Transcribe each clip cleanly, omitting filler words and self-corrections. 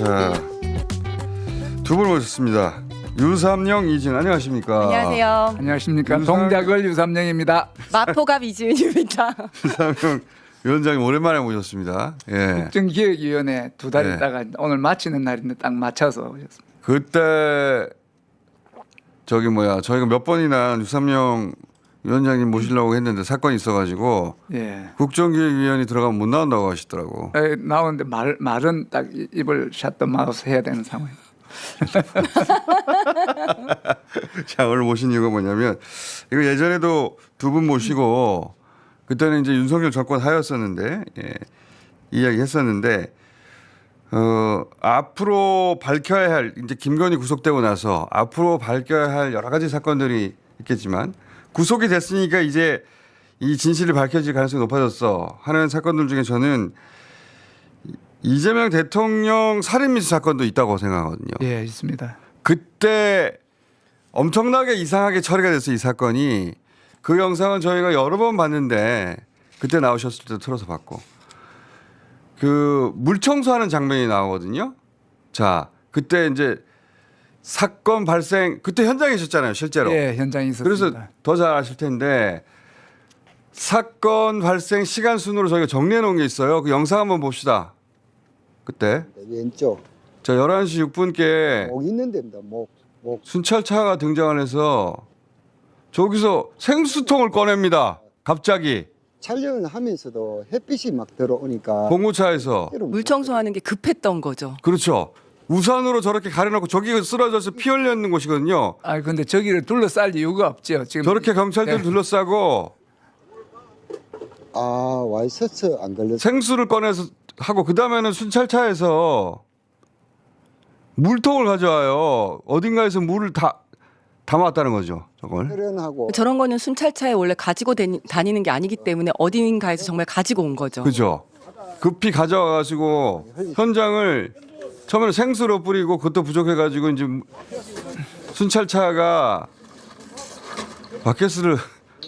자, 두 분 모셨습니다. 유삼영, 이진 안녕하십니까? 안녕하세요. 안녕하십니까. 유삼- 동작을 유삼영입니다. 마포갑 이지은입니다. 유삼영 위원장님 오랜만에 모셨습니다. 예. 국정기획위원회 두 달 네. 있다가 오늘 마치는 날인데 딱 맞춰서 오셨습니다. 그때 저희가 몇 번이나 유삼영 위원장님 모시려고 했는데 사건이 있어가지고 예. 국정기획위원회 들어가면 못 나온다고 하시더라고. 나오는데 말은 딱 입을 샷더 마우스 해야 되는 상황입니다. 자, 오늘 모신 이유가 뭐냐면 이거 예전에도 두 분 모시고 그때는 이제 윤석열 정권 하였었는데 이야기했었는데 앞으로 밝혀야 할 이제 김건희 구속되고 나서 앞으로 밝혀야 할 여러 가지 사건들이 있겠지만 구속이 됐으니까 이제 이 진실이 밝혀질 가능성이 높아졌어 하는 사건들 중에 저는 이재명 대통령 살인미수 사건도 있다고 생각하거든요. 예, 있습니다. 그때 엄청나게 이상하게 처리가 됐어요. 이 사건이. 그 영상은 저희가 여러 번 봤는데 그때 나오셨을 때도 틀어서 봤고 그 물청소하는 장면이 나오거든요. 자, 그때 이제 사건 발생 그때 현장에 있었잖아요. 실제로. 예, 현장에 있었습니다. 그래서 더 잘 아실 텐데 사건 발생 시간 순으로 저희가 정리해 놓은 게 있어요. 그 영상 한번 봅시다. 그때 왼쪽 자 11시 6분께 목 있는 데입니다. 목 순찰차가 등장을 해서 저기서 생수통을 꺼냅니다. 갑자기 촬영을 하면서도 햇빛이 막 들어오니까 봉고차에서 물 청소하는 게 급했던 거죠. 그렇죠. 우산으로 저렇게 가려놓고 저기 쓰러져서 피 흘려 있는 곳이거든요. 아, 근데 저기를 둘러쌀 이유가 없죠. 지금 저렇게 경찰들 네. 둘러싸고 아 와이셔츠 안 걸렸어. 생수를 꺼내서 하고 그 다음에는 순찰차에서 물통을 가져와요. 어딘가에서 물을 다 담아왔다는 거죠. 저걸. 혈연하고 저런 거는 순찰차에 원래 가지고 다니는 게 아니기 때문에 어딘가에서 정말 가지고 온 거죠. 그죠. 급히 가져와가지고 현장을 처음에는 생수로 뿌리고 그것도 부족해가지고 이제 순찰차가 바켓을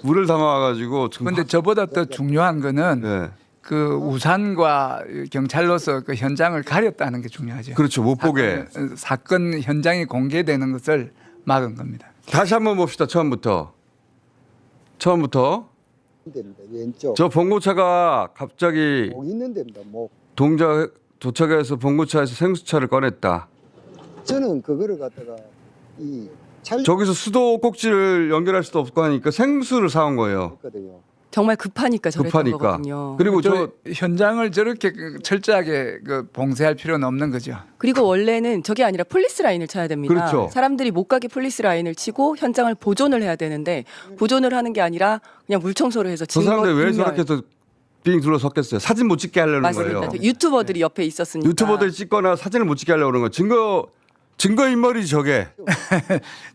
물을 담아와가지고 근데 저보다 더 중요한 거는 네. 그 우산과 경찰로서 그 현장을 가렸다는 게 중요하죠. 그렇죠. 못 보게. 사건 현장이 공개되는 것을 막은 겁니다. 다시 한번 봅시다. 처음부터. 데입니다. 왼쪽 저 봉고차가 갑자기 목 있는 데입니다. 목 도착해서 봉고차에서 생수차를 꺼냈다. 저는 그거를 갖다가 이 촬영했거든요. 저기서 수도 꼭지를 연결할 수도 없고 하니까 생수를 사온 거예요. 정말 급하니까 저랬던 급하니까. 거거든요. 그리고 저 현장을 저렇게 철저하게 봉쇄할 필요는 없는 거죠. 그리고 원래는 저게 아니라 폴리스 라인을 쳐야 됩니다. 그렇죠. 사람들이 못 가게 폴리스 라인을 치고 현장을 보존을 해야 되는데 보존을 하는 게 아니라 그냥 물 청소를 해서 저 증거 사람들 왜 인멸. 저렇게 또 빙 둘러섰겠어요. 사진 못 찍게 하려는 맞습니다. 거예요. 유튜버들이 옆에 있었으니까. 유튜버들이 찍거나 사진을 못 찍게 하려고 그러는 거예요. 증거 인멸이지 저게.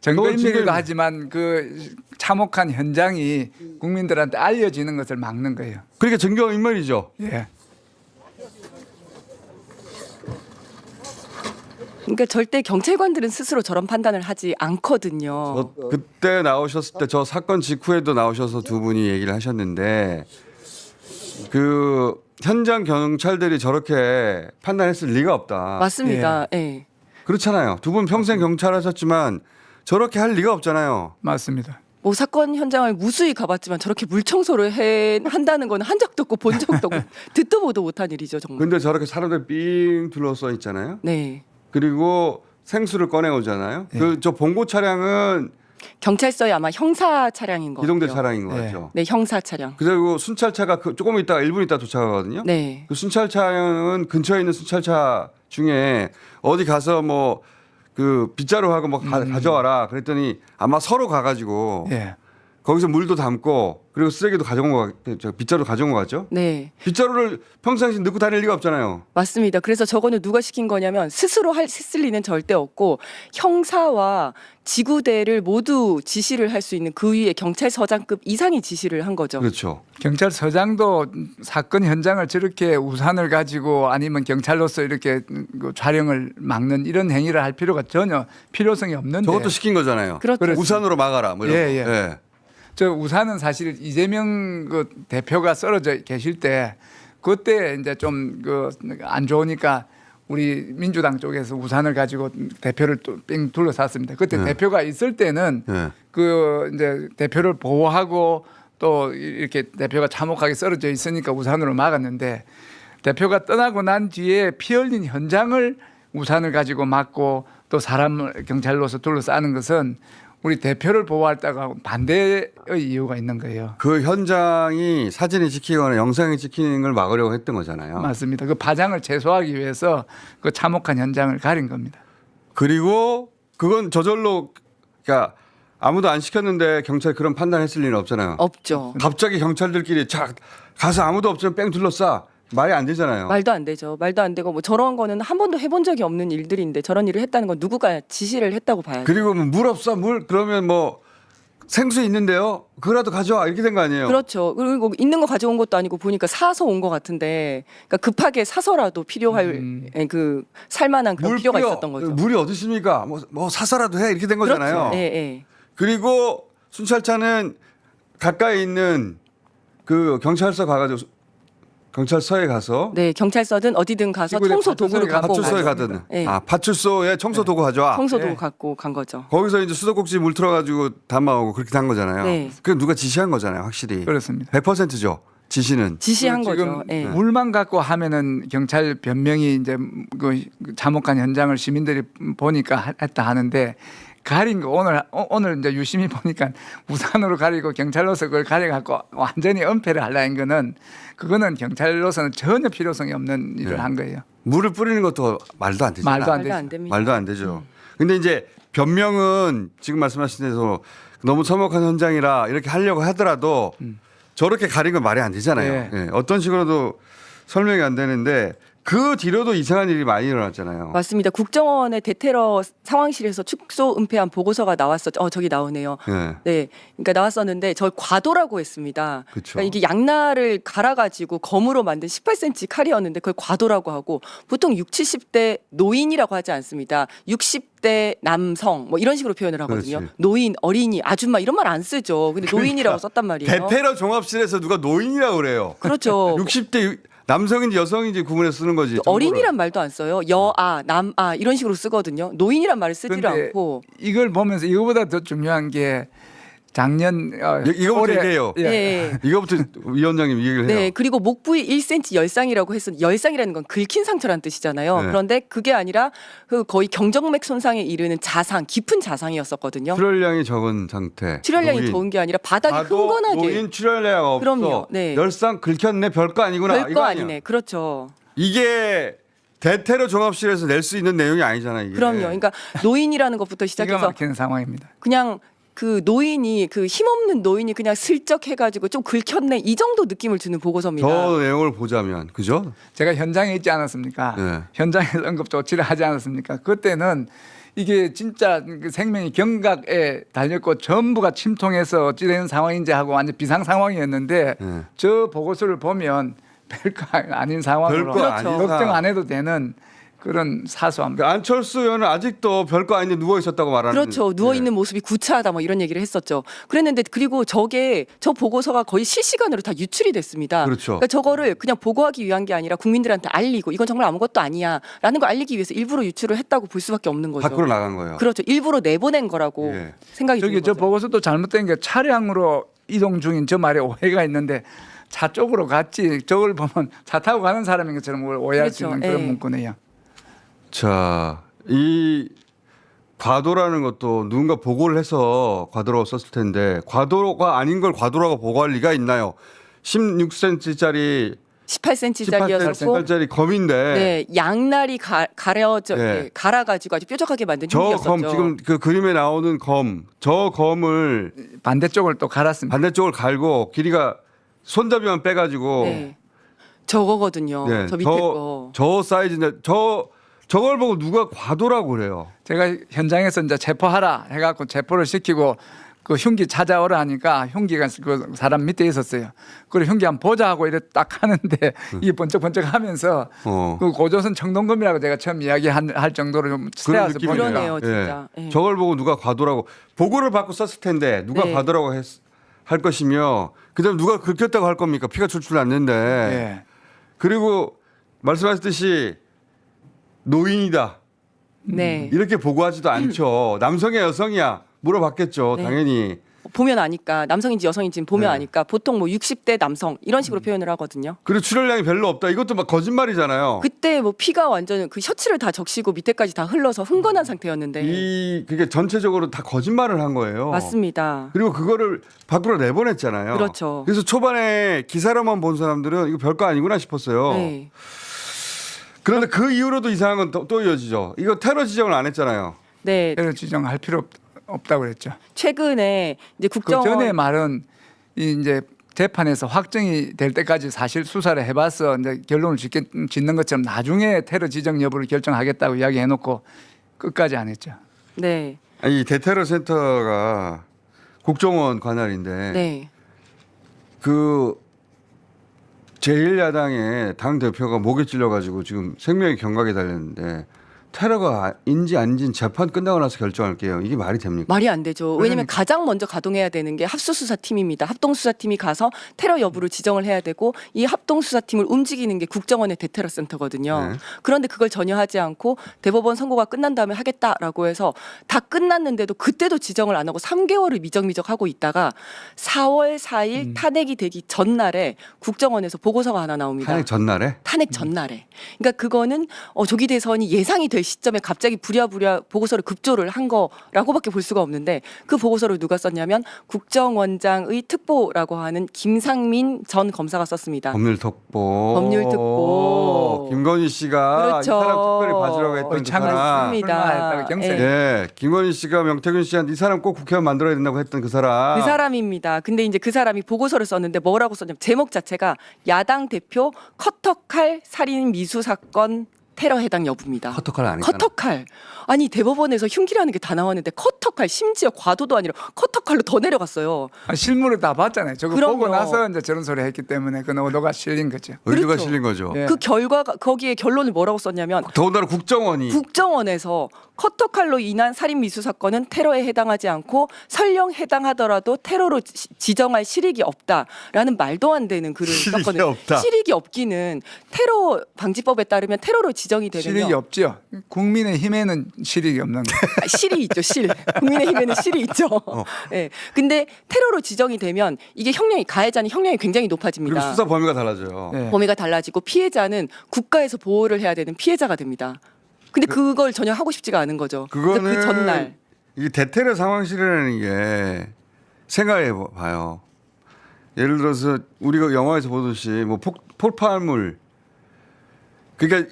증거인멸이기도 지금- 하지만 그 참혹한 현장이 국민들한테 알려지는 것을 막는 거예요. 그러니까 증거 인멸이죠. 예. 그러니까 절대 경찰관들은 스스로 저런 판단을 하지 않거든요. 그때 나오셨을 때 저 사건 직후에도 나오셔서 두 분이 얘기를 하셨는데 그 현장 경찰들이 저렇게 판단했을 리가 없다. 맞습니다. 예. 그렇잖아요. 두 분 평생 경찰 하셨지만 저렇게 할 리가 없잖아요. 맞습니다. 뭐 사건 현장을 무수히 가봤지만 저렇게 물 청소를 한다는 건 한 적도 없고 본 적도 없고 듣도 보도 못한 일이죠 정말. 근데 저렇게 사람들 삥 둘러서 있잖아요. 네. 그리고 생수를 꺼내 오잖아요. 그 저 봉고 차량은 경찰서에 아마 형사 차량인 거 이동대 같아요. 차량인 것 네. 같죠. 네, 형사 차량. 그리고 순찰차가 조금 있다가 1분 있다 도착하거든요. 네. 그 순찰차는 근처에 있는 순찰차 중에 어디 가서 뭐 그 빗자루하고 뭐 가져와라 그랬더니 아마 서로 가가지고 예. 거기서 물도 담고 그리고 쓰레기도 가져온 거 빗자루 가져온 거 같죠? 네. 빗자루를 평상시 넣고 다닐 리가 없잖아요. 맞습니다. 그래서 저거는 누가 시킨 거냐면 스스로 했을 리는 절대 없고 형사와 지구대를 모두 지시를 할 수 있는 그 위에 경찰서장급 이상이 지시를 한 거죠. 그렇죠. 경찰서장도 사건 현장을 저렇게 우산을 가지고 아니면 경찰로서 이렇게 그 촬영을 막는 이런 행위를 할 필요가 전혀 필요성이 없는데. 저것도 시킨 거잖아요. 그렇죠. 우산으로 막아라. 뭐 이런 예, 거. 예. 저 우산은 사실 이재명 그 대표가 쓰러져 계실 때 그때 이제 좀 그 안 좋으니까 우리 민주당 쪽에서 우산을 가지고 대표를 또 뺑 둘러쌌습니다. 그때 네. 대표가 있을 때는 네. 그 이제 대표를 보호하고 또 이렇게 대표가 참혹하게 쓰러져 있으니까 우산으로 막았는데 대표가 떠나고 난 뒤에 피 흘린 현장을 우산을 가지고 막고 또 사람을 경찰로서 둘러싸는 것은 우리 대표를 보호할다가 반대의 이유가 있는 거예요. 그 현장이 사진이 찍히거나 영상이 찍히는 걸 막으려고 했던 거잖아요. 맞습니다. 그 파장을 최소화하기 위해서 그 참혹한 현장을 가린 겁니다. 그리고 그건 저절로 그러니까 아무도 안 시켰는데 경찰이 그런 판단했을 리는 없잖아요. 없죠. 갑자기 경찰들끼리 자 가서 아무도 없으면 뺑 둘러싸 말이 안 되잖아요. 말도 안 되죠. 말도 안 되고 뭐 저런 거는 한 번도 해본 적이 없는 일들인데 저런 일을 했다는 건 누구가 지시를 했다고 봐야죠. 그리고 뭐물 없어 물 그러면 뭐 생수 있는데요. 그거라도 가져와 이렇게 된 거 아니에요. 그렇죠. 그리고 있는 거 가져온 것도 아니고 보니까 사서 온 것 같은데, 그러니까 급하게 사서라도 필요할 그 살만한 그런 필요가 필요. 있었던 거죠. 물이 어디 있습니까? 뭐 사서라도 해 이렇게 된 거잖아요. 그렇죠. 예, 예. 그리고 순찰차는 가까이 있는 그 경찰서 가가지고 경찰서에 가서 네, 경찰서든 어디든 가서 지구대 청소 도구를 파출소에 갖고 파출소에 가죠. 가든 네. 파출소에 청소 도구 가져와. 청소 도구 네. 갖고 간 거죠. 거기서 이제 수도꼭지 물 틀어가지고 담아오고 그렇게 단 거잖아요. 네. 그 누가 지시한 거잖아요, 확실히. 그렇습니다. 100%죠. 지시는. 지시한 지금 거죠. 예. 물만 갖고 하면은 경찰 변명이 이제 그 참혹한 현장을 시민들이 보니까 했다 하는데 가린 거 오늘 이제 유심히 보니까 우산으로 가리고 경찰로서 그걸 가려 갖고 완전히 은폐를 하려는 거는 그거는 경찰로서는 전혀 필요성이 없는 일을 네. 한 거예요. 물을 뿌리는 것도 말도 안 되죠. 말도 안 말도 안 되죠. 됩니다. 말도 안 되죠. 근데 이제 변명은 지금 말씀하신 대로 너무 참혹한 현장이라 이렇게 하려고 하더라도 저렇게 가린 건 말이 안 되잖아요. 네. 예, 어떤 식으로도 설명이 안 되는데 그 뒤로도 이상한 일이 많이 일어났잖아요. 맞습니다. 국정원의 대테러 상황실에서 축소 은폐한 보고서가 나왔었죠. 저기 나오네요. 예. 네, 그러니까 나왔었는데 저 과도라고 했습니다. 그쵸. 그러니까 이게 양날을 갈아가지고 검으로 만든 18cm 칼이었는데 그걸 과도라고 하고 보통 60, 70대 노인이라고 하지 않습니다. 60대 남성 뭐 이런 식으로 표현을 하거든요. 그렇지. 노인, 어린이, 아줌마 이런 말 안 쓰죠. 근데 노인이라고 썼단 말이에요. 대테러 종합실에서 누가 노인이라고 그래요. 그렇죠. 60대 남성인지 여성인지 구분해서 쓰는 거지. 어린이란 말도 안 써요. 여아, 남아 이런 식으로 쓰거든요. 노인이란 말을 쓰지를 그런데 않고. 이걸 보면서 이거보다 더 중요한 게 작년 이거부터 올해- 얘기해요. 예. 네. 이거부터 위원장님 얘기를 해요. 네, 그리고 목 부위 1cm 열상이라고 해서 열상이라는 건 긁힌 상처라는 뜻이잖아요. 네. 그런데 그게 아니라 그 거의 경정맥 손상에 이르는 자상, 깊은 자상이었었거든요. 출혈량이 적은 상태. 출혈량이 노인. 적은 게 아니라 바닥이 봐도 흥건하게 노인 출혈량 없어. 그럼요. 네. 열상 긁혔네. 별거 아니구나. 이거 별거 아니야. 아니네. 그렇죠. 이게 대테러 종합실에서 낼 수 있는 내용이 아니잖아요. 이게. 그럼요. 그러니까 노인이라는 것부터 기가 시작해서 막히는 상황입니다. 그냥 그 노인이 그 힘없는 노인이 그냥 슬쩍 해가지고 좀 긁혔네 이 정도 느낌을 주는 보고서입니다. 저 내용을 보자면 그죠? 제가 현장에 있지 않았습니까? 네. 현장에서 응급 조치를 하지 않았습니까? 그때는 이게 진짜 그 생명이 경각에 달렸고 전부가 침통해서 어찌되는 상황인지 하고 완전 비상 상황이었는데 네. 저 보고서를 보면 별거 아닌 상황으로 별거 아닌 걱정 안 해도 되는 그런 사소함. 그러니까 안철수 의원은 아직도 별거 아닌데 누워 있었다고 말하는. 그렇죠. 누워 네. 있는 모습이 구차하다 뭐 이런 얘기를 했었죠. 그랬는데 그리고 저 보고서가 거의 실시간으로 다 유출이 됐습니다. 그렇죠. 그러니까 저거를 그냥 보고하기 위한 게 아니라 국민들한테 알리고 이건 정말 아무것도 아니야라는 걸 알리기 위해서 일부러 유출을 했다고 볼 수밖에 없는 거죠. 밖으로 나간 거예요. 그렇죠. 일부러 내보낸 거라고 예. 생각이 저기 드는 저 거죠. 보고서도 잘못된 게 차량으로 이동 중인 저 말에 오해가 있는데 차 쪽으로 갔지 저걸 보면 차 타고 가는 사람인 것처럼 오해할 수 그렇죠. 있는 그런 예. 문구네요. 자, 이 과도라는 것도 누군가 보고를 해서 과도라고 썼을 텐데 과도가 아닌 걸 과도라고 보고할 리가 있나요? 16cm짜리 18cm짜리였고 18cm짜리 검인데 네, 양날이 가려져 네. 갈아가지고 아주 뾰족하게 만든 저 흉기였었죠. 검 지금 그 그림에 나오는 저 검을 반대쪽을 또 갈았습니다. 반대쪽을 갈고 길이가 손잡이만 빼가지고 네. 저거거든요. 네, 저 밑에 거. 저 사이즈인데 저걸 보고 누가 과도라고 그래요. 제가 현장에서 이제 체포하라 해갖고 체포를 시키고 그 흉기 찾아오라 하니까 흉기가 그 사람 밑에 있었어요. 그리고 흉기 한번 보자 하고 이래 딱 하는데 이게 번쩍번쩍 하면서 그 고조선 청동검이라고 제가 처음 이야기할 정도로 좀 그런 세워서 느낌이네요. 그러네요, 진짜. 예. 예. 저걸 보고 누가 과도라고 보고를 받고 썼을 텐데 누가 네. 과도라고 할 것이며 그다음 누가 긁혔다고 할 겁니까? 피가 출출 났는데 예. 그리고 말씀하셨듯이 노인이다 네. 이렇게 보고하지도 않죠. 남성이야 여성이야 물어봤겠죠. 네. 당연히. 보면 아니까 남성인지 여성인지 보면 네. 아니까 보통 뭐 60대 남성 이런 식으로 표현을 하거든요. 그리고 출혈량이 별로 없다. 이것도 막 거짓말이잖아요. 그때 뭐 피가 완전 그 셔츠를 다 적시고 밑에까지 다 흘러서 흥건한 상태였는데 그게 전체적으로 다 거짓말을 한 거예요. 맞습니다. 그리고 그거를 밖으로 내보냈잖아요. 그렇죠. 그래서 초반에 기사로만 본 사람들은 이거 별거 아니구나 싶었어요. 네. 그런데 그 이후로도 이상한 건 또 이어지죠. 이거 테러 지정을 안 했잖아요. 네. 테러 지정할 필요 없다고 그랬죠. 최근에 이제 그 국정원 전에 말은 이제 재판에서 확정이 될 때까지 사실 수사를 해봐서 이제 결론을 짓는 것처럼 나중에 테러 지정 여부를 결정하겠다고 이야기해놓고 끝까지 안 했죠. 네. 아니, 이 대테러 센터가 국정원 관할인데 네. 그 제1야당의 당 대표가 목에 찔려가지고 지금 생명의 경각에 달렸는데 테러가인지 아닌지는 재판 끝나고 나서 결정할게요. 이게 말이 됩니까? 말이 안 되죠. 왜냐하면 그러니까. 가장 먼저 가동해야 되는 게 합수수사팀입니다. 합동수사팀이 가서 테러 여부를 지정을 해야 되고 이 합동수사팀을 움직이는 게 국정원의 대테러 센터거든요. 네. 그런데 그걸 전혀 하지 않고 대법원 선고가 끝난 다음에 하겠다라고 해서 다 끝났는데도 그때도 지정을 안 하고 3개월을 미적미적하고 있다가 4월 4일 탄핵이 되기 전날에 국정원에서 보고서가 하나 나옵니다. 탄핵 전날에? 탄핵 전날에. 그러니까 그거는 조기 대선이 예상이 될 시점에 갑자기 부랴부랴 보고서를 급조를 한 거라고밖에 볼 수가 없는데 그 보고서를 누가 썼냐면 국정원장의 특보라고 하는 김상민 전 검사가 썼습니다. 법률특보. 법률특보. 김건희 씨가 그렇죠. 이 사람 특별히 봐주라고 했던 그 참을 사람. 맞습니다. 설마했다고 경세. 예. 예, 김건희 씨가 명태균 씨한테 이 사람 꼭 국회의원 만들어야 된다고 했던 그 사람. 그 사람입니다. 근데 이제 그 사람이 보고서를 썼는데 뭐라고 썼냐면 제목 자체가 야당 대표 커터칼 살인 미수 사건 테러 해당 여부입니다. 커터칼 안 했잖아. 커터칼. 아니 대법원에서 흉기라는 게 다 나왔는데 커터칼 심지어 과도도 아니라 커터칼로 더 내려갔어요. 실물을 다 봤잖아요. 저거 그럼요. 보고 나서 이제 저런 소리 했기 때문에 그 의도가 실린 거죠. 의도가 그렇죠. 실린 거죠. 예. 그 결과가 거기에 결론을 뭐라고 썼냐면 더군다나 국정원이 국정원에서 커터칼로 인한 살인 미수 사건은 테러에 해당하지 않고 설령 해당하더라도 테러로 지정할 실익이 없다라는 말도 안 되는 글을 실익이 썼거든요. 없다. 실익이 없기는 테러 방지법에 따르면 테러로 지정이 되면요. 실익이 없죠. 국민의힘에는 실익이 없는 거. 실이 있죠, 실. 국민의힘에는 실이 있죠. 예. 근데 테러로 지정이 되면 이게 형량이 가해자는 형량이 굉장히 높아집니다. 그리고 수사 범위가 달라져요. 네. 범위가 달라지고 피해자는 국가에서 보호를 해야 되는 피해자가 됩니다. 근데 그걸 전혀 하고 싶지가 않은 거죠. 그래서 그거는 그 전날 이 대테러 상황실이라는 게 생각해 봐요. 예를 들어서 우리가 영화에서 보듯이 뭐 폭발물 그러니까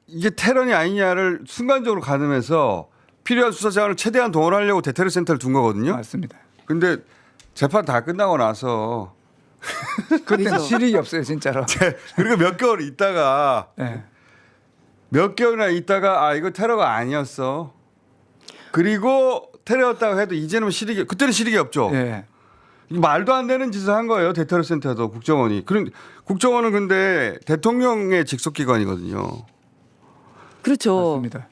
이게 테러냐 아니냐를 순간적으로 가늠해서 필요한 수사 자원을 최대한 동원하려고 대테러 센터를 둔 거거든요. 맞습니다. 근데 재판 다 끝나고 나서 그때는 그렇죠. 실익이 없어요, 진짜로. 그리고 몇 개월 있다가 네. 몇 개월이나 있다가 아 이거 테러가 아니었어. 그리고 테러였다고 해도 이제는 실익이 그때는 실익이 없죠. 예. 말도 안 되는 짓을 한 거예요. 대테러 센터도 국정원이. 그런 국정원은 근데 대통령의 직속 기관이거든요. 그렇죠. 맞습니다.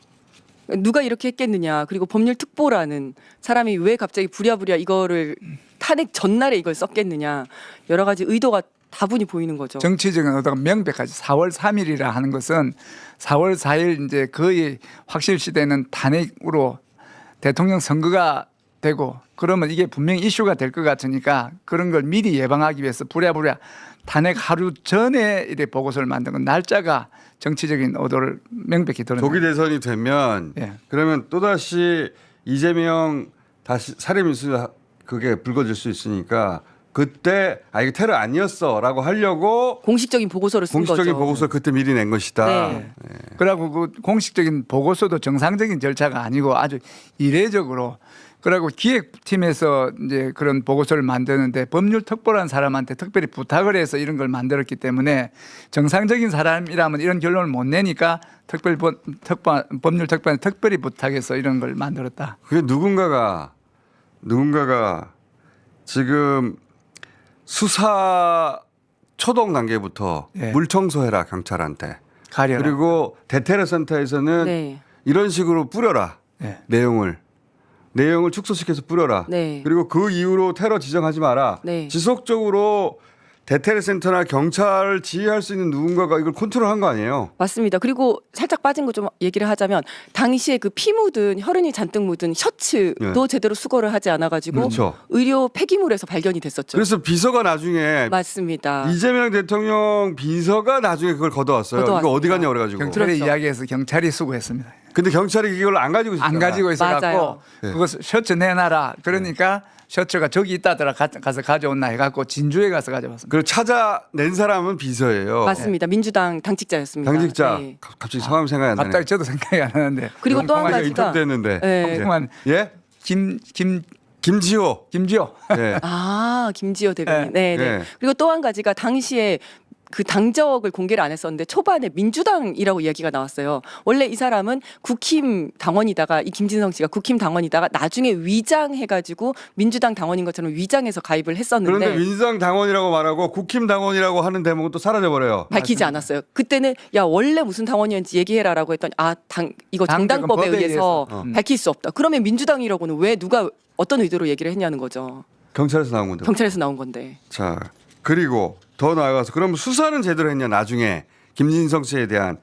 누가 이렇게 했겠느냐. 그리고 법률특보라는 사람이 왜 갑자기 부랴부랴 이거를 탄핵 전날에 이걸 썼겠느냐. 여러 가지 의도가 다분히 보이는 거죠. 정치적인 의도가 명백하지. 4월 3일이라 하는 것은 4월 4일 이제 거의 확실시되는 탄핵으로 대통령 선거가 되고 그러면 이게 분명히 이슈가 될 것 같으니까 그런 걸 미리 예방하기 위해서 부랴부랴 탄핵 하루 전에 이래 보고서를 만든 건 날짜가 정치적인 의도를 명백히 드러내요. 조기 대선이 되면 예. 그러면 또다시 이재명 다시 살인미수 그게 불거질 수 있으니까 그때 아 이게 테러 아니었어라고 하려고 공식적인 보고서를 쓴 공식적인 거죠. 보고서를 그때 미리 낸 것이다. 네. 그리고 그 공식적인 보고서도 정상적인 절차가 아니고 아주 이례적으로 그리고 기획팀에서 이제 그런 보고서를 만드는데 법률특보라는 사람한테 특별히 부탁을 해서 이런 걸 만들었기 때문에 정상적인 사람이라면 이런 결론을 못 내니까 법률특보는 특별히 부탁해서 이런 걸 만들었다. 그게 누군가가 지금 수사 초동 단계부터 네. 예. 물 청소해라 경찰한테. 가려라. 그리고 대테러 센터에서는 네. 이런 식으로 뿌려라 예. 내용을 축소시켜서 뿌려라. 네. 그리고 그 이후로 테러 지정하지 마라. 네. 지속적으로 대테러 센터나 경찰을 지휘할 수 있는 누군가가 이걸 컨트롤한 거 아니에요? 맞습니다. 그리고 살짝 빠진 거 좀 얘기를 하자면 당시에 그 피 묻은 혈흔이 잔뜩 묻은 셔츠도 제대로 수거를 하지 않아가지고 그렇죠. 의료 폐기물에서 발견이 됐었죠. 그래서 비서가 나중에 맞습니다. 이재명 대통령 비서가 나중에 그걸 걷어왔어요. 이거 어디 갔냐 그래가지고. 경찰에 그렇죠. 이야기해서 경찰이 수고했습니다. 근데 경찰이 이걸 안 가지고 있었잖아. 안 가지고 있어갖고 맞아요. 네. 그거 셔츠 내놔라. 그러니까 셔츠가 저기 있다더라 가서 가져온나 해갖고 진주에 가서 가져왔습니다. 그걸 찾아낸 사람은 비서예요. 맞습니다. 민주당 당직자였습니다. 당직자. 네. 갑자기 성함 생각이 안 나네. 갑자기 저도 생각이 안 나는데. 그리고 또 한 아까 가지가 인터뷰됐는데. 네. 그만 예? 김지호. 김지호. 예. 아, 김지호 대변인. 네, 네. 네. 그리고 또 한 가지가 당시에 그 당적을 공개를 안 했었는데 초반에 민주당이라고 이야기가 나왔어요. 원래 이 사람은 국힘 당원이다가 이 김진성 씨가 국힘 당원이다가 나중에 위장해가지고 민주당 당원인 것처럼 위장해서 가입을 했었는데 그런데 민주당 당원이라고 말하고 국힘 당원이라고 하는 대목은 또 사라져버려요. 밝히지 않았어요. 그때는 야 원래 무슨 당원이었는지 얘기해라라고 했더니 이거 당적은 정당법에 법에 의해서 의해서. 밝힐 수 없다. 그러면 민주당이라고는 왜 누가 어떤 의도로 얘기를 했냐는 거죠. 경찰에서 나온 건데. 경찰에서 나온 건데. 자, 그리고 더 나아가서 그럼 수사는 제대로 했냐 나중에 김진성 씨에 대한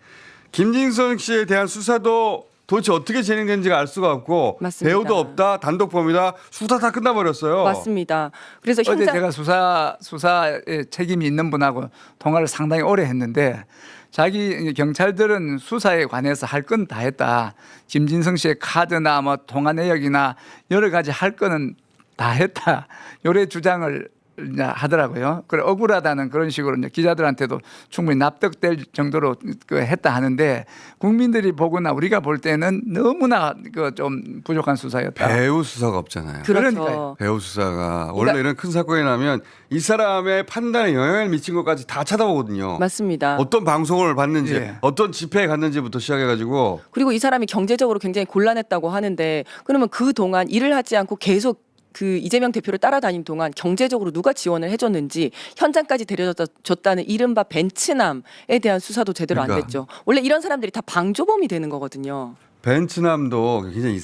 수사도 도대체 어떻게 진행된지가 알 수가 없고 맞습니다. 배우도 없다 단독 범이다 수사 다 끝나버렸어요. 맞습니다. 그래서 어제 현장 제가 수사에 책임이 있는 분하고 통화를 상당히 오래 했는데 자기 경찰들은 수사에 관해서 할 건 다 했다. 김진성 씨의 카드나 뭐 통화 내역이나 여러 가지 할 거는 다 했다. 요래 주장을 이제 하더라고요. 그래 억울하다는 그런 식으로 이제 기자들한테도 충분히 납득될 정도로 했다 하는데 국민들이 보거나 우리가 볼 때는 너무나 그 좀 부족한 수사였다. 배우 수사가 없잖아요. 그렇죠. 그러니까요. 배우 수사가 원래 이런 큰 사건이 나면 이 사람의 판단에 영향을 미친 것까지 다 쳐다보거든요. 맞습니다. 어떤 방송을 봤는지 예. 어떤 집회에 갔는지부터 시작해가지고 그리고 이 사람이 경제적으로 굉장히 곤란했다고 하는데 그러면 그 동안 일을 하지 않고 계속 그 이재명 대표를 따라다닌 동안 경제적으로 누가 지원을 해줬는지 현장까지 데려줬다는 이른바 벤츠남에 대한 수사도 제대로 안 그러니까. 됐죠. 원래 이런 사람들이 다 방조범이 되는 거거든요. 벤츠남도 굉장히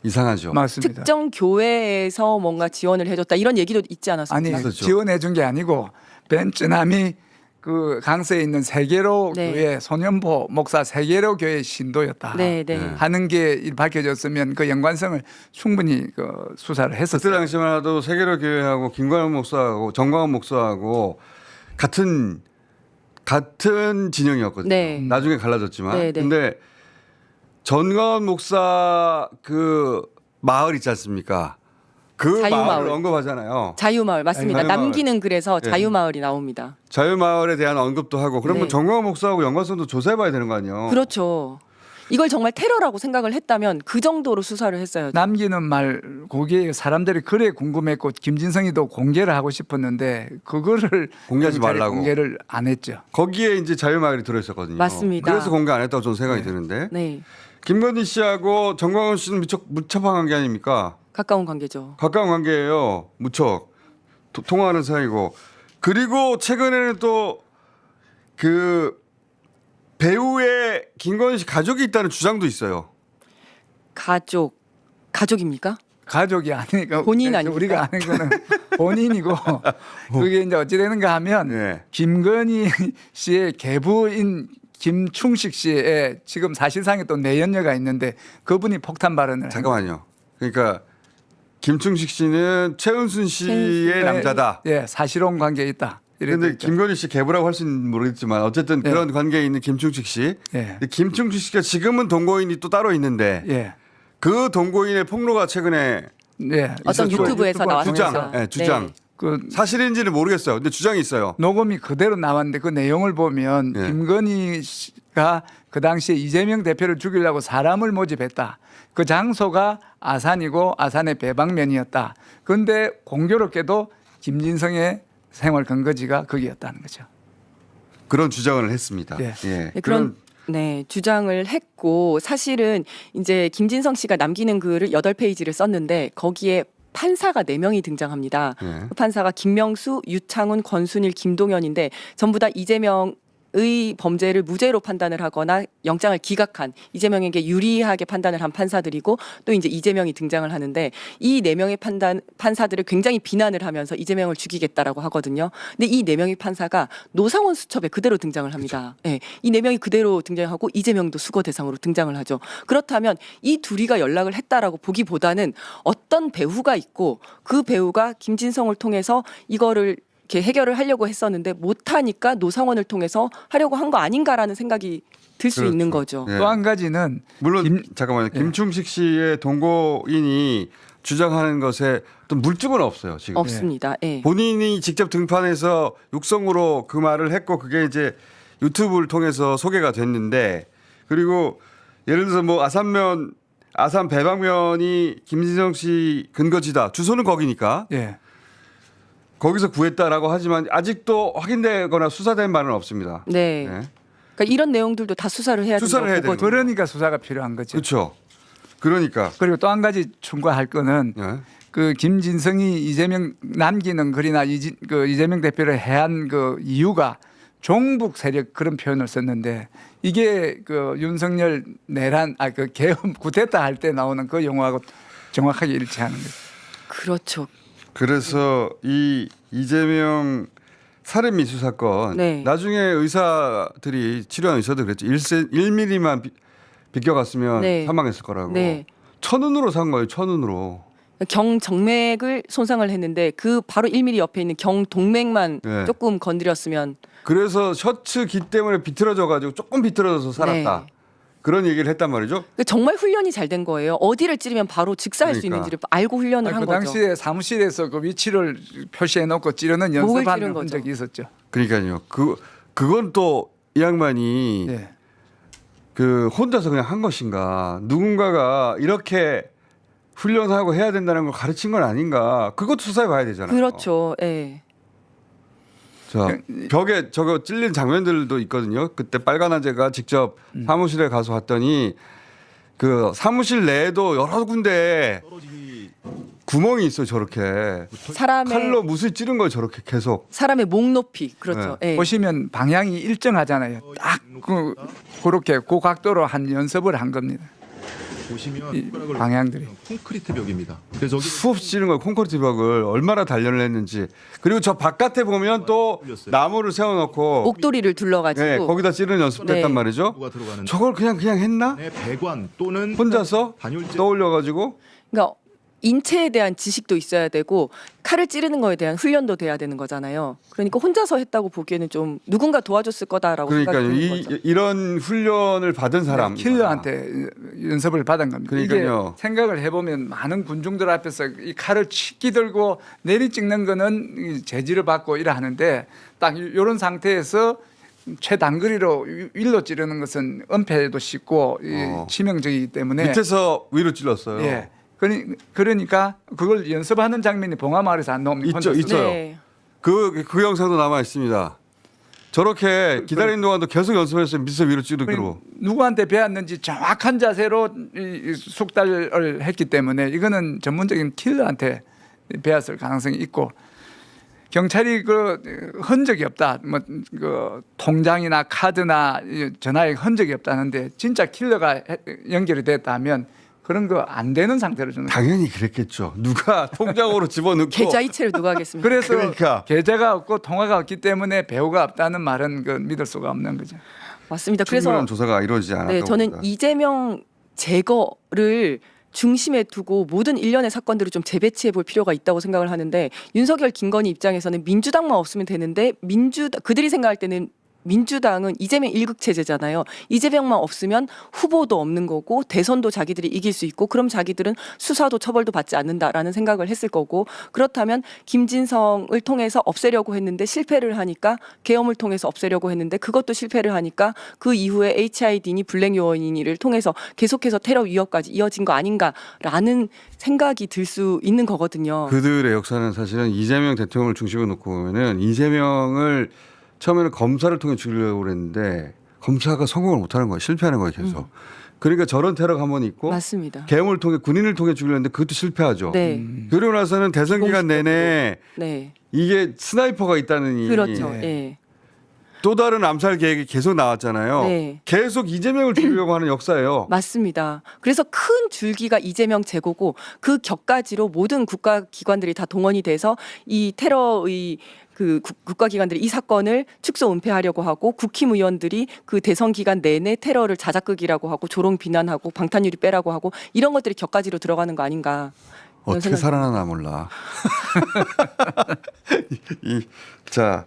이상하죠. 맞습니다. 특정 교회에서 뭔가 지원을 해줬다 이런 얘기도 있지 않았습니까? 아니 그렇죠. 지원해 준 게 아니고 벤츠남이 그 강서에 있는 세계로 네. 교회 손현보 목사 세계로 교회 신도였다 네, 네. 네. 하는 게 밝혀졌으면 그 연관성을 충분히 그 수사를 그때 했었어요. 당시만 해도 세계로 교회하고 김광현 목사하고 정광훈 목사하고 같은 진영이었거든요. 네. 나중에 갈라졌지만. 네, 네. 근데 전광훈 목사 그 마을 있지 않습니까? 그 자유마을. 마을을 언급하잖아요. 자유마을 맞습니다. 자유마을. 남기는 글에서 네. 자유마을이 나옵니다. 자유마을에 대한 언급도 하고 그러면 네. 정광훈 목사하고 연관성도 조사해봐야 되는 거 아니에요? 그렇죠. 이걸 정말 테러라고 생각을 했다면 그 정도로 수사를 했어야죠. 남기는 말 거기에 사람들이 그래 궁금했고 김진성이도 공개를 하고 싶었는데 그거를 공개하지 경찰이 말라고. 공개를 안 했죠. 거기에 이제 자유마을이 들어있었거든요. 맞습니다. 그래서 공개 안 했다고 저는 생각이 드는데 네, 김건희 씨하고 정광훈 씨는 무척한 관계 아닙니까? 가까운 관계죠. 가까운 관계예요. 무척 통화하는 사이고 그리고 최근에는 또 그 배우의 김건희 씨 가족이 있다는 주장도 있어요. 가족입니까? 가족이 아니니까 본인 아닙니까? 우리가 아는 거는 본인이고 그게 이제 어찌 되는가 하면 네. 김건희 씨의 계부인 김충식 씨의 지금 사실상의 또 내연녀가 있는데 그분이 폭탄 발언을 잠깐만요. 그러니까 김충식 씨는 최은순 씨의 남자다. 예, 사실혼 관계에 있다. 그런데 이랬죠. 김건희 씨 계부라고 할 수는 모르겠지만 어쨌든 네. 그런 관계에 있는 김충식 씨. 예. 근데 김충식 씨가 지금은 동거인이 또 따로 있는데 예. 그 동거인의 폭로가 최근에 예. 어떤 있었죠. 유튜브에서 나왔습니다. 주장, 네, 주장. 네. 그 사실인지는 모르겠어요. 근데 주장이 있어요. 녹음이 그대로 나왔는데 그 내용을 보면 예. 김건희 씨가 그 당시에 이재명 대표를 죽이려고 사람을 모집했다. 그 장소가 아산이고 아산의 배방면이었다. 그런데 공교롭게도 김진성의 생활 근거지가 거기였다는 거죠. 그런 주장을 했습니다. 예. 예. 네, 그런 주장을 했고 사실은 이제 김진성 씨가 남기는 글을 8페이지를 썼는데 거기에 판사가 4명이 등장합니다. 예. 그 판사가 김명수, 유창훈, 권순일, 김동연인데 전부 다 이재명 이재명의 범죄를 무죄로 판단을 하거나 영장을 기각한 이재명에게 유리하게 판단을 한 판사들이고 또 이제 이재명이 등장을 하는데 이 4명의 판사들을 굉장히 비난을 하면서 이재명을 죽이겠다라고 하거든요. 근데 이 4명의 판사가 노상원 수첩에 그대로 등장을 합니다. 예, 이 4명이 그대로 등장하고 이재명도 수거 대상으로 등장을 하죠. 그렇다면 이 둘이가 연락을 했다라고 보기보다는 어떤 배후가 있고 그 배우가 김진성을 통해서 이거를 이렇게 해결을 하려고 했었는데 못하니까 노상원을 통해서 하려고 한 거 아닌가라는 생각이 들 수 있는 거죠. 예. 또 한 가지는 물론 잠깐만요. 김충식 씨의 동거인이 주장하는 것에 어떤 물증은 없어요. 지금 없습니다. 예. 본인이 직접 등판해서 육성으로 그 말을 했고 그게 이제 유튜브를 통해서 소개가 됐는데 그리고 예를 들어서 뭐 아산 배방면이 김진성 씨 근거지다. 주소는 거기니까 예. 거기서 구했다라고 하지만 아직도 확인되거나 수사된 바는 없습니다. 네. 네. 그러니까 이런 내용들도 다 수사를 해야 수사를 해야 된다고 되는 보거든요. 그러니까 수사가 필요한 거죠. 그렇죠. 그러니까 그리고 또 한 가지 충고할 거는 예. 그 김진성이 이재명 남기는 글이나 이재명 대표를 해한 그 이유가 종북 세력 그런 표현을 썼는데 이게 그 윤석열 내란 그 계엄 구태타 할 때 나오는 그 용어하고 정확하게 일치하는 거죠. 그렇죠. 그래서 이 이재명 살인 미수 사건 네. 나중에 의사들이 치료한 의사들 그랬죠. 1mm만 비껴갔으면 네. 사망했을 거라고. 네. 천운으로 산 거예요. 천운으로. 경정맥을 손상을 했는데 그 바로 1mm 옆에 있는 경동맥만 네. 조금 건드렸으면 그래서 셔츠 기 때문에 비틀어져 가지고 조금 비틀어져서 살았다. 네. 그런 얘기를 했단 말이죠. 정말 훈련이 잘 된 거예요. 어디를 찌르면 바로 직사할 수 그러니까. 있는지를 알고 훈련을 아니, 한 그 거죠. 당시에 사무실에서 그 위치를 표시해 놓고 찌르는 목을 연습하는 찌른 거죠. 흔적이 있었죠. 그러니까요. 그건 또 이 양반이 예. 그 혼자서 그냥 한 것인가 누군가가 이렇게 훈련하고 해야 된다는 걸 가르친 건 아닌가 그것도 수사해 봐야 되잖아요. 그렇죠. 예. 자, 벽에 저거 찔린 장면들도 있거든요. 그때 빨간 아재가 직접 사무실에 가서 봤더니 그 사무실 내에도 여러 군데 구멍이 있어요. 저렇게 칼로 못을 찌른 걸 저렇게 계속. 사람의 목 높이 그렇죠. 예. 보시면 방향이 일정하잖아요. 딱 그렇게 그 각도로 한 연습을 한 겁니다. 보시면 이 손가락을 방향들이. 콘크리트 벽입니다. 그래서 저기 수없이 찌른 걸 콘크리트 벽을 얼마나 단련을 했는지. 그리고 저 바깥에 보면 또 나무를 세워놓고 옥도리를 둘러가지고 네, 거기다 찌르는 연습도 네. 했단 말이죠. 누가 들어가는 저걸 그냥 했나? 배관 또는 혼자서 단열재 떠올려가지고 그러니까 인체에 대한 지식도 있어야 되고 칼을 찌르는 거에 대한 훈련도 돼야 되는 거잖아요. 그러니까 혼자서 했다고 보기에는 좀 누군가 도와줬을 거다라고 그러니까 생각이 드는 거죠. 이런 훈련을 받은 사람 킬러한테 연습을 받은 겁니다. 그러니까요. 이게 생각을 해보면 많은 군중들 앞에서 이 칼을 치기 들고 내리 찍는 거는 이 제지를 받고 이래 하는데 딱 이런 상태에서 최단거리로 위로 찌르는 것은 은폐도 쉽고 치명적이기 때문에 밑에서 위로 찔렀어요. 예. 그러니까 그걸 연습하는 장면이 봉화마을에서 안 나옵니까? 있죠, 혼자서? 있어요. 네. 그 영상도 남아 있습니다. 저렇게 기다리는 동안도 계속 연습했어요. 밑에서 위로 찌르기로. 누구한테 배웠는지 정확한 자세로 이 숙달을 했기 때문에 이거는 전문적인 킬러한테 배웠을 가능성이 있고 경찰이 그 흔적이 없다. 뭐 그 통장이나 카드나 전화에 흔적이 없다는데 진짜 킬러가 연결이 됐다면 그런 거 안 되는 상태로 주는 거예요. 당연히 그랬겠죠. 누가 통장으로 집어넣고 계좌 이체를 누가 하겠습니까? 그래서 그러니까. 계좌가 없고 통화가 없기 때문에 배우가 없다는 말은 그 믿을 수가 없는 거죠. 맞습니다. 그래서 충분한 조사가 이루어지지 않았다고 네, 저는 봅니다. 이재명 제거를 중심에 두고 모든 일련의 사건들을 좀 재배치해 볼 필요가 있다고 생각을 하는데 윤석열 김건희 입장에서는 민주당만 없으면 되는데 그들이 생각할 때는 민주당은 이재명 일극 체제잖아요. 이재명만 없으면 후보도 없는 거고 대선도 자기들이 이길 수 있고 그럼 자기들은 수사도 처벌도 받지 않는다라는 생각을 했을 거고 그렇다면 김진성을 통해서 없애려고 했는데 실패를 하니까 계엄을 통해서 없애려고 했는데 그것도 실패를 하니까 그 이후에 HID니 블랙 요원이니를 통해서 계속해서 테러 위협까지 이어진 거 아닌가라는 생각이 들 수 있는 거거든요. 그들의 역사는 사실은 이재명 대통령을 중심으로 놓고 보면은 이재명을 처음에는 검사를 통해 죽이려고 그랬는데 검사가 성공을 못하는 거예요. 실패하는 거예요. 계속. 그러니까 저런 테러가 한 번 있고 맞습니다. 계엄을 통해 군인을 통해 죽이려 했는데 그것도 실패하죠. 네. 그러고 나서는 대선 기간 내내 네. 이게 스나이퍼가 있다느니 그렇죠. 예. 예. 또 다른 암살 계획이 계속 나왔잖아요. 네. 계속 이재명을 죽이려고 하는 역사예요. 맞습니다. 그래서 큰 줄기가 이재명 제고고 그 격가지로 모든 국가기관들이 다 동원이 돼서 이 테러의 그 국가기관들이 이 사건을 축소 은폐하려고 하고 국힘의원들이 그 대선 기간 내내 테러를 자작극이라고 하고 조롱 비난하고 방탄유리 빼라고 하고 이런 것들이 격가지로 들어가는 거 아닌가. 이런 어떻게 생각이 살아나나 몰라. 자,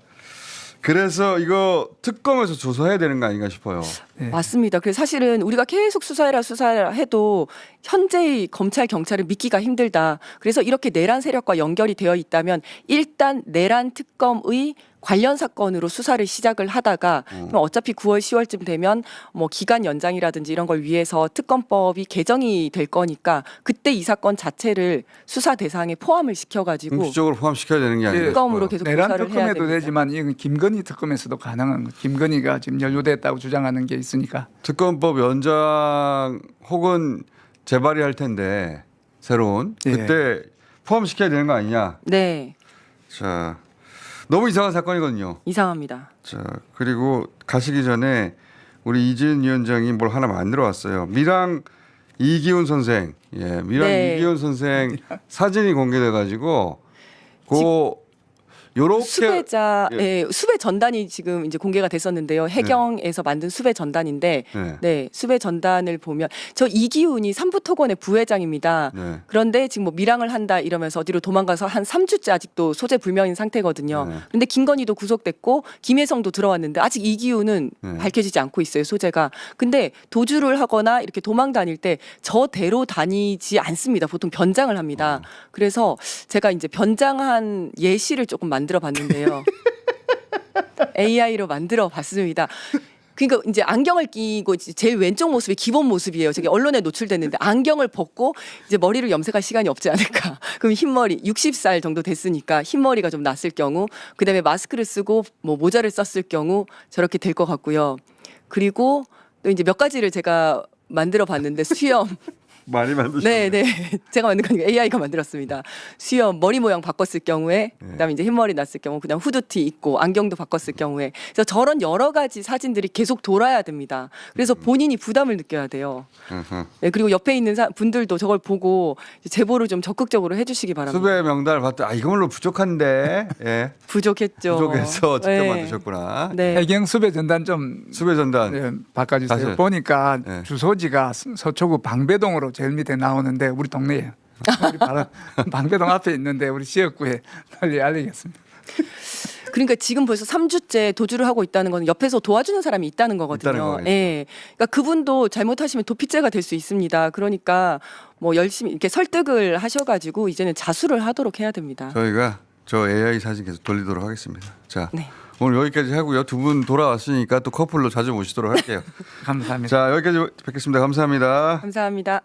그래서 이거 특검에서 조사해야 되는 거 아닌가 싶어요. 네. 맞습니다. 그래서 사실은 우리가 계속 수사해라 해도 현재의 검찰 경찰을 믿기가 힘들다. 그래서 이렇게 내란 세력과 연결이 되어 있다면 일단 내란 특검의 관련 사건으로 수사를 시작을 하다가 그럼 어차피 9월 10월쯤 되면 뭐 기간 연장이라든지 이런 걸 위해서 특검법이 개정이 될 거니까 그때 이 사건 자체를 수사 대상에 포함을 시켜가지고 공식적으로 포함시켜야 되는 게 아닌가 싶어요. 특검으로 계속 내란 조사를 해야 특검에도 됩니다. 되지만 이건 김건희 특검에서도 가능한 거. 김건희가 지금 연루됐다고 주장하는 게 있으니까. 특검법 연장 혹은 재발의할 텐데 새로운 예. 그때 포함시켜야 되는 거 아니냐. 네, 자, 너무 이상한 사건이거든요. 이상합니다. 자, 그리고 가시기 전에 우리 이지은 위원장이 뭘 하나 만들어 왔어요. 미랑 이기훈 선생, 예, 미랑 네. 이기훈 선생 사진이 공개돼 가지고 요렇게 수배자, 예. 예, 수배 전단이 지금 이제 공개가 됐었는데요. 해경에서 만든 수배 전단인데, 네. 네, 수배 전단을 보면 저 이기훈이 삼부토건의 부회장입니다. 네. 그런데 지금 뭐 밀항을 한다 이러면서 어디로 도망가서 한 3주째 아직도 소재 불명인 상태거든요. 네. 그런데 김건희도 구속됐고 김혜성도 들어왔는데 아직 이기훈은 네. 밝혀지지 않고 있어요, 소재가. 근데 도주를 하거나 이렇게 도망 다닐 때 저대로 다니지 않습니다. 보통 변장을 합니다. 그래서 제가 이제 변장한 예시를 조금 만들어 봤는데요. AI로 만들어 봤습니다. 그러니까 이제 안경을 끼고 제일 왼쪽 모습이 기본 모습이에요. 저게 언론에 노출됐는데 안경을 벗고 이제 머리를 염색할 시간이 없지 않을까. 그럼 흰머리 60살 정도 됐으니까 흰머리가 좀 났을 경우, 그다음에 마스크를 쓰고 뭐 모자를 썼을 경우 저렇게 될 것 같고요. 그리고 또 이제 몇 가지를 제가 만들어 봤는데 수염 많이 만드셨네. 네. 제가 만든 거 아니고 AI가 만들었습니다. 수염, 머리 모양 바꿨을 경우에, 그다음에 이제 흰머리 났을 경우, 그냥 후드티 입고 안경도 바꿨을 경우에, 그래서 저런 여러 가지 사진들이 계속 돌아야 됩니다. 그래서 본인이 부담을 느껴야 돼요. 네, 그리고 옆에 있는 분들도 저걸 보고 이제 제보를 좀 적극적으로 해주시기 바랍니다. 수배 명단을 봤더니 이걸로 부족한데 예. 부족했죠. 부족해서 직접 네. 만드셨구나. 네. 해경 수배 전단 좀 수배 전단. 예, 바꿔주세요. 다시. 보니까 네. 주소지가 서초구 방배동으로 제일 밑에 나오는데 우리 동네에 우리 바로 방배동 앞에 있는데 우리 지역구에 널리 알리겠습니다. 그러니까 지금 벌써 3주째 도주를 하고 있다는 건 옆에서 도와주는 사람이 있다는 있다는 거거든요. 거겠죠. 예. 그러니까 그분도 잘못하시면 도피죄가 될 수 있습니다. 그러니까 뭐 열심히 이렇게 설득을 하셔가지고 이제는 자수를 하도록 해야 됩니다. 저희가 저 AI 사진 계속 돌리도록 하겠습니다. 자, 네. 오늘 여기까지 하고요. 두 분 돌아왔으니까 또 커플로 자주 모시도록 할게요. 감사합니다. 자, 여기까지 뵙겠습니다. 감사합니다. 감사합니다.